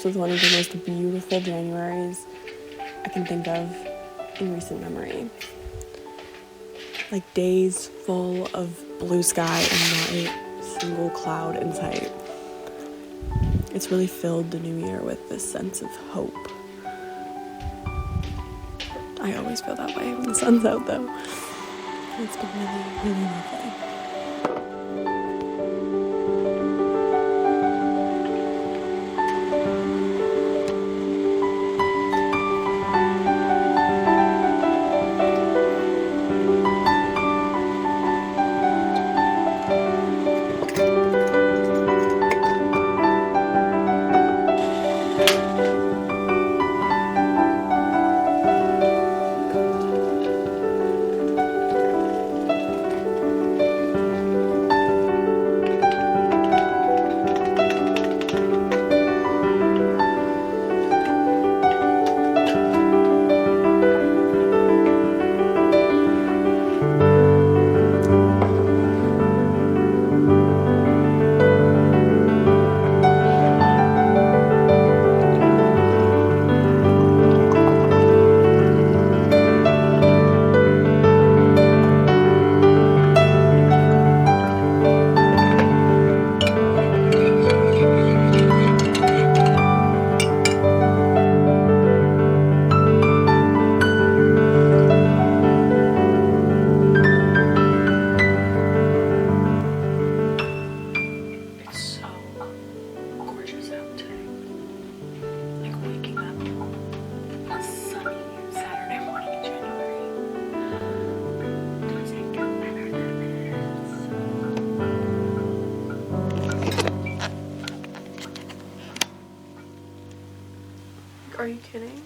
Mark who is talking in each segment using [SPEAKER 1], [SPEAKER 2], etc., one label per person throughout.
[SPEAKER 1] This was one of the most beautiful Januaries I can think of in recent memory. Like days full of blue sky and not a single cloud in sight. It's really filled the new year with this sense of hope. I always feel that way when the sun's out though. It's been really, really lovely. Are you kidding?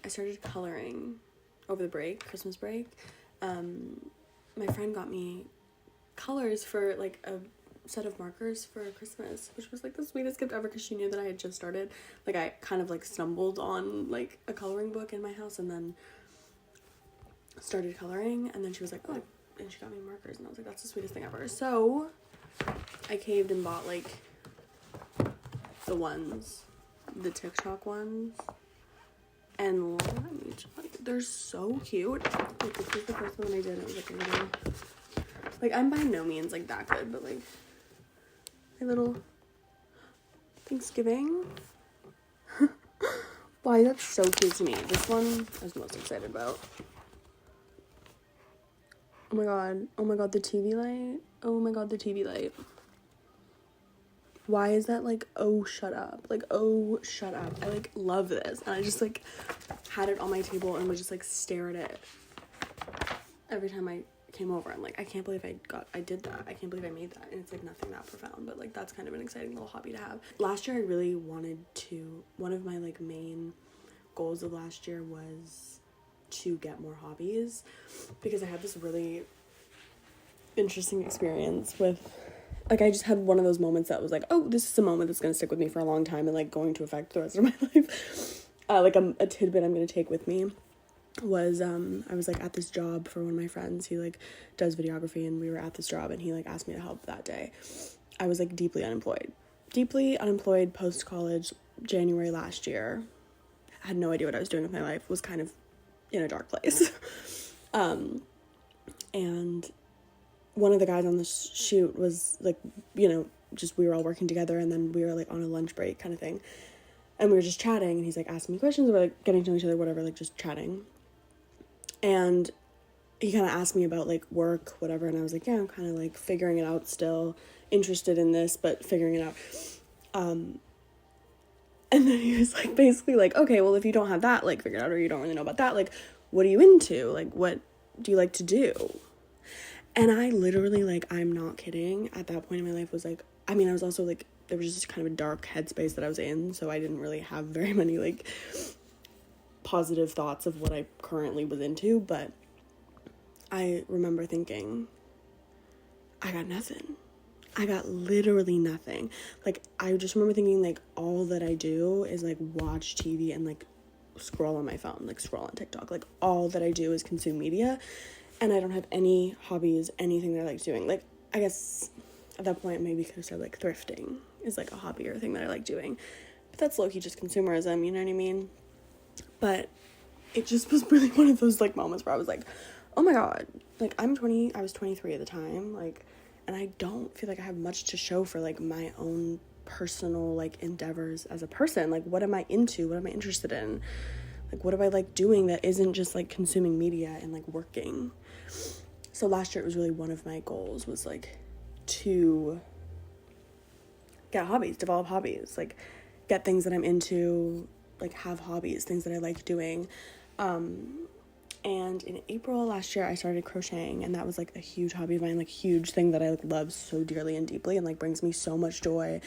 [SPEAKER 1] I started coloring over the break, Christmas break. My friend got me colors for like a set of markers for Christmas, which was like the sweetest gift ever because she knew that I had just started. Like I kind of like stumbled on like a coloring book in my house and then started coloring, and then she was like, oh, and she got me markers, and I was like, that's the sweetest thing ever. So I caved and bought like the TikTok ones. And let me tell you, they're so cute. Like, this was the first one I did. It was like a little, like, I'm by no means like that good, but like a little Thanksgiving. Why, that's so cute to me. This one I was most excited about. Oh my god, the TV light. Oh my god, the TV light. Why is that like, oh, shut up. Like, oh, shut up. I like love this. And I just like had it on my table and would just like stare at it every time I came over. I'm like, I can't believe I did that. I can't believe I made that. And it's like nothing that profound, but like that's kind of an exciting little hobby to have. Last year I really wanted to, one of my like main goals of last year was to get more hobbies, because I had this really interesting experience with, like, I just had one of those moments that was like, oh, this is a moment that's going to stick with me for a long time and like going to affect the rest of my life. Like a tidbit I'm going to take with me was, I was like at this job for one of my friends. He like does videography, and we were at this job and he like asked me to help that day. I was like deeply unemployed post-college, January last year. I had no idea what I was doing with my life, was kind of in a dark place. And one of the guys on the shoot was like, you know, just we were all working together, and then we were like on a lunch break kind of thing, and we were just chatting, and he's like asking me questions, we're like getting to know each other, whatever, like just chatting. And he kind of asked me about like work, whatever, and I was like, yeah, I'm kind of like figuring it out still, interested in this, but figuring it out. And then he was like basically like, okay, well, if you don't have that like figured out, or you don't really know about that, like what are you into, like what do you like to do? And I literally, like, I'm not kidding, at that point in my life was like, I mean, I was also like, there was just kind of a dark headspace that I was in, so I didn't really have very many like positive thoughts of what I currently was into. But I remember thinking, I got nothing. I got literally nothing. Like, I just remember thinking, like, all that I do is like watch TV and like scroll on my phone, like scroll on TikTok. Like, all that I do is consume media, and I don't have any hobbies, anything that I like doing. Like, I guess at that point maybe could have said like thrifting is like a hobby or a thing that I like doing, but that's low-key just consumerism, you know what I mean? But it just was really one of those like moments where I was like, oh my god, like I was 23 at the time, like, and I don't feel like I have much to show for like my own personal like endeavors as a person. Like, what am I into? What am I interested in? Like, what do I like doing that isn't just like consuming media and like working? So last year it was really one of my goals was like to get hobbies, develop hobbies, like get things that I'm into, like have hobbies, things that I like doing. And in April last year I started crocheting, and that was like a huge hobby of mine, like huge thing that I like love so dearly and deeply, and like brings me so much joy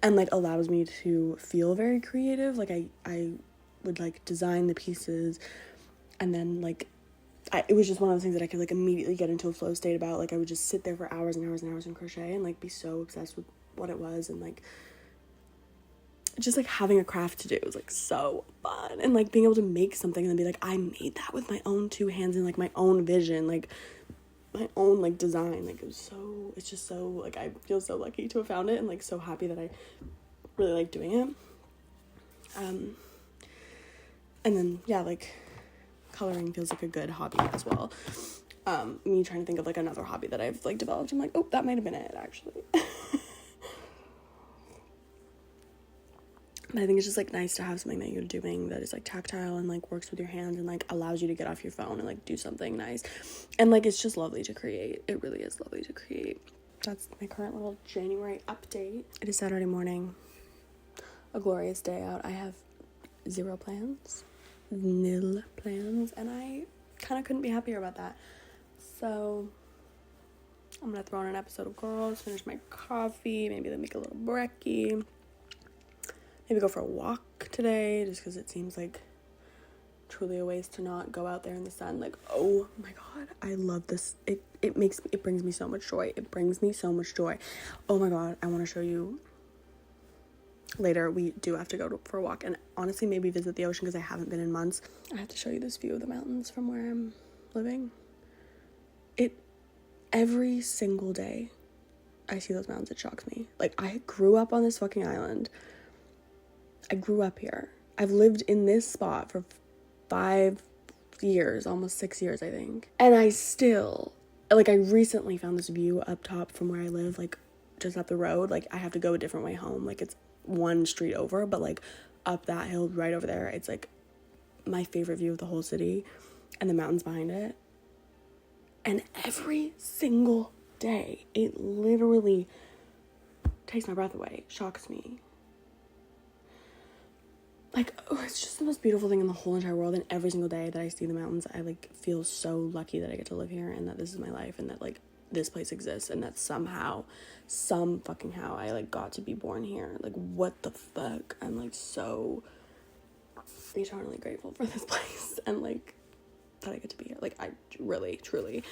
[SPEAKER 1] and like allows me to feel very creative. Like I would like design the pieces, and then like it was just one of those things that I could like immediately get into a flow state about. Like I would just sit there for hours and hours and hours and crochet and like be so obsessed with what it was, and like just like having a craft to do was like so fun, and like being able to make something and then be like, I made that with my own two hands and like my own vision, like my own like design. Like it's just so like I feel so lucky to have found it, and like so happy that I really like doing it. And then yeah, like coloring feels like a good hobby as well. Me trying to think of like another hobby that I've like developed, I'm like, oh, that might have been it actually. I think it's just like nice to have something that you're doing that is like tactile and like works with your hands and like allows you to get off your phone and like do something nice. And like it's just lovely to create. It really is lovely to create. That's my current little January update. It is Saturday morning, a glorious day out. I have nil plans, and I kind of couldn't be happier about that. So I'm gonna throw on an episode of Girls, finish my coffee, maybe then make a little brekkie. Maybe go for a walk today, just because it seems like truly a waste to not go out there in the sun. Like, oh my god, I love this. It brings me so much joy. It brings me so much joy. Oh my god, I want to show you later. We do have to go for a walk, and honestly maybe visit the ocean because I haven't been in months. I have to show you this view of the mountains from where I'm living. Every single day I see those mountains, it shocks me. Like, I grew up on this fucking island. I grew up here. I've lived in this spot for 5 years, almost 6 years, I think. And I still, like, I recently found this view up top from where I live, like, just up the road. Like, I have to go a different way home. Like, it's one street over, but, like, up that hill right over there, it's, like, my favorite view of the whole city and the mountains behind it. And every single day, it literally takes my breath away, shocks me. Like, oh, it's just the most beautiful thing in the whole entire world. And every single day that I see the mountains, I like feel so lucky that I get to live here and that this is my life and that like this place exists and that somehow, some fucking how I like got to be born here. Like, what the fuck? I'm like so eternally grateful for this place and like that I get to be here. Like, I really, truly.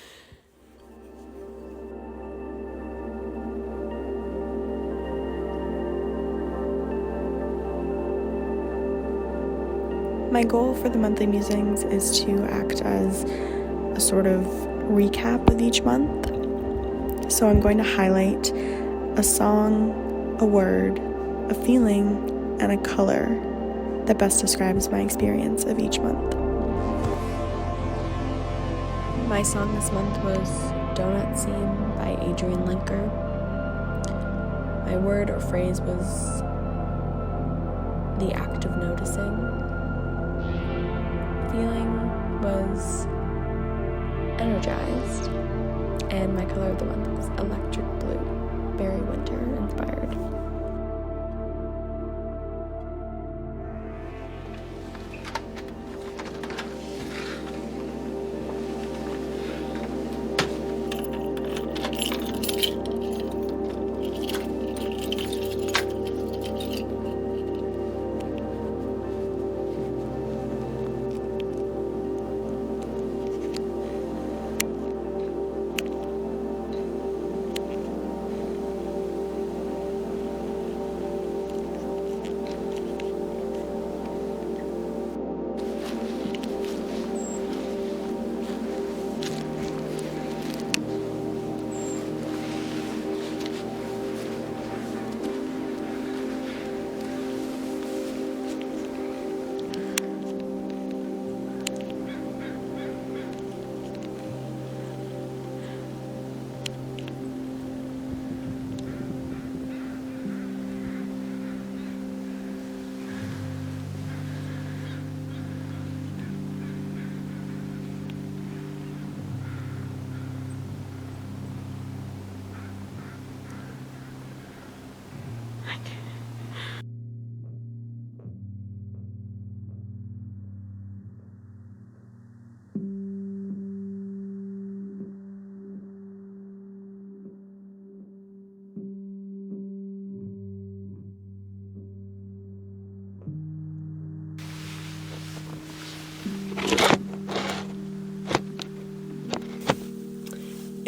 [SPEAKER 1] My goal for the monthly musings is to act as a sort of recap of each month. So I'm going to highlight a song, a word, a feeling, and a color that best describes my experience of each month. My song this month was Donut Scene by Adrian Linker. My word or phrase was the act of noticing. Feeling was energized, and my color of the month was electric blue, very winter inspired.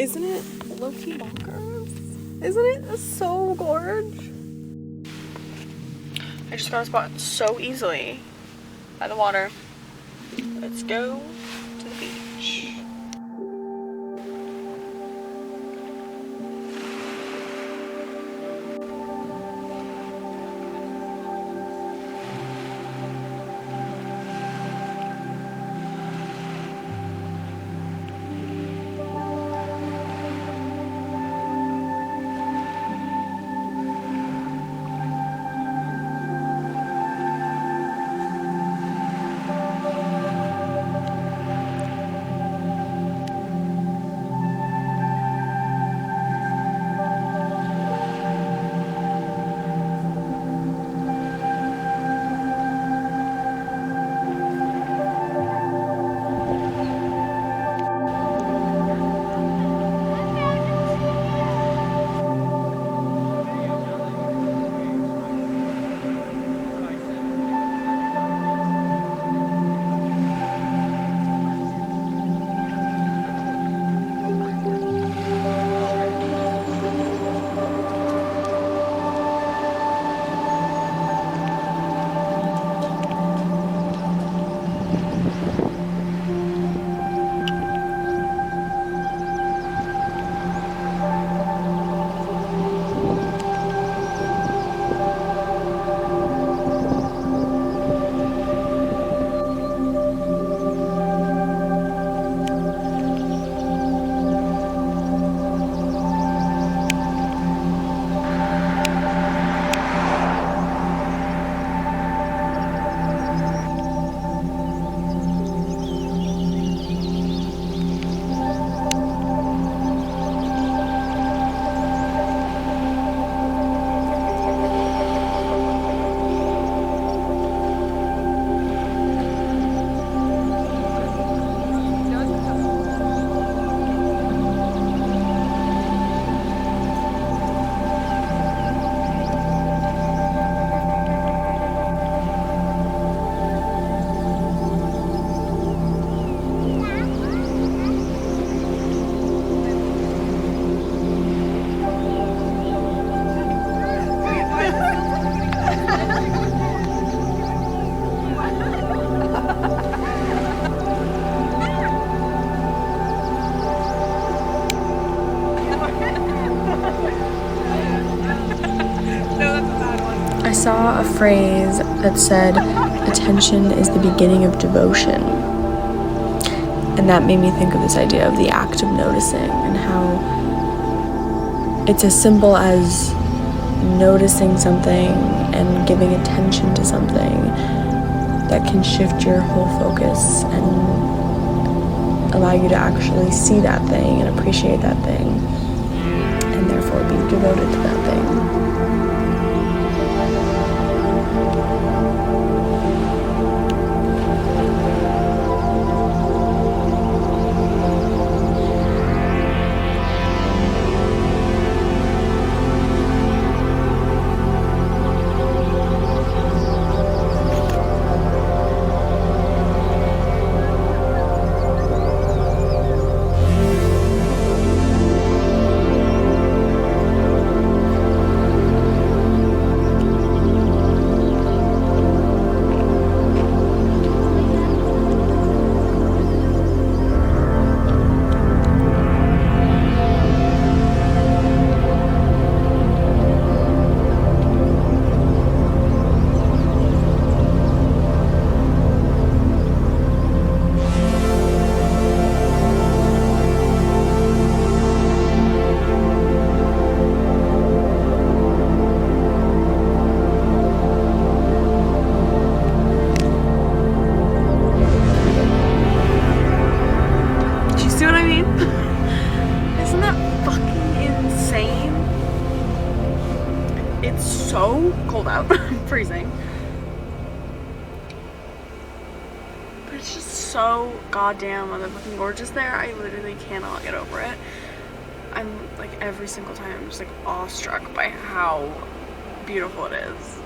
[SPEAKER 1] Isn't it low-key bonkers? Isn't it so gorge? I just got a spot so easily by the water. Let's go to the beach. I saw a phrase that said, attention is the beginning of devotion. And that made me think of this idea of the act of noticing and how it's as simple as noticing something and giving attention to something that can shift your whole focus and allow you to actually see that thing and appreciate that thing and therefore be devoted to that thing. So cold out. I'm freezing. But it's just so goddamn motherfucking gorgeous there. I literally cannot get over it. I'm like every single time I'm just like awestruck by how beautiful it is.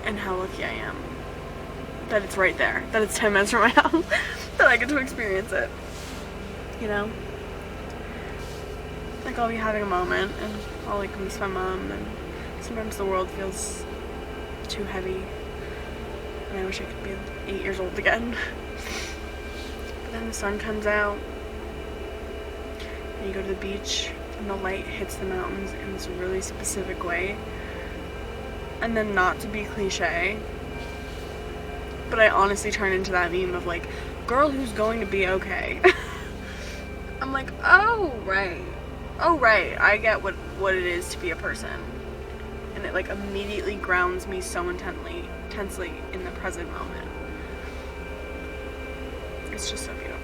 [SPEAKER 1] And how lucky I am that it's right there. That it's 10 minutes from my house. That I get to experience it. You know? Like, I'll be having a moment and I'll like miss my mom, and sometimes the world feels too heavy and I wish I could be 8 years old again. But then the sun comes out and you go to the beach and the light hits the mountains in this really specific way. And then, not to be cliche, but I honestly turn into that meme of like, girl who's going to be okay. I'm like, oh right, I get what it is to be a person, and it like immediately grounds me so intensely in the present moment. It's just so beautiful.